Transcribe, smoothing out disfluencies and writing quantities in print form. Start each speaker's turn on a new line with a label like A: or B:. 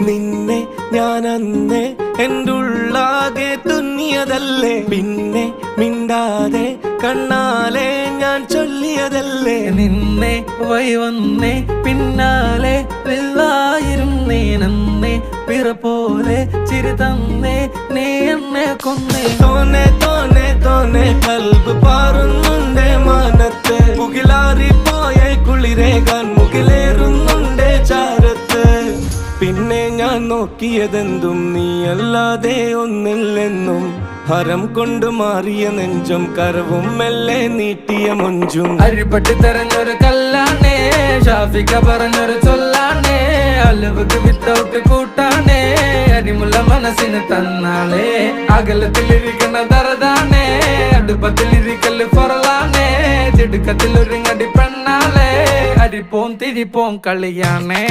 A: നിന്നെ ഞാൻ അന്നേ എൻ്റെ ഉള്ളാകെ തുന്നിയതല്ലേ, പിന്നെ മിണ്ടാതെ കണ്ണാലെ ഞാൻ ചൊല്ലിയതല്ലേ.
B: നിന്നെ വന്നേ പിന്നാലെ വെള്ളായിരുന്നേ നന്നേ പിറ പോലെ ചിരി തന്നേ നീ എന്നെ കൊന്നേ.
A: തോനെ തോനെ തോനെ കൽബ് പാറുന്നുണ്ട് മാനത്ത്, മുകിലാറിപ്പോയ കുളിരേകാൻ മുകിലേറുന്നുണ്ട് ചാരത്ത്. പിന്നെ ഞാൻ നോക്കിയതെന്തും നീയല്ലാതെ ഒന്നില്ലെന്നും, ഹരം കൊണ്ട് മാറിയ നെഞ്ചും കരവും മെല്ലെ നീട്ടിയ മൊഞ്ചും.
B: അരിപ്പട്ടി തെരഞ്ഞൊരു കല്ലാണേ, ഷാഫിക്ക പറഞ്ഞൊരു ചൊല്ലാണേ, അലവുക്ക് വിത്തൗട്ട് കൂട്ടാണേ, അരിമുള്ള മനസ്സിന് തന്നാളേ. അകലത്തിലിരിക്കണ ദറതാണേ, അടുപ്പത്തിലിരിക്കല് പൊറലാണേ, തിടുക്കത്തിലൊരുങ്ങടി പെണ്ണാളേ, അരിപ്പോം തിരിപ്പോം കളിയാണേ.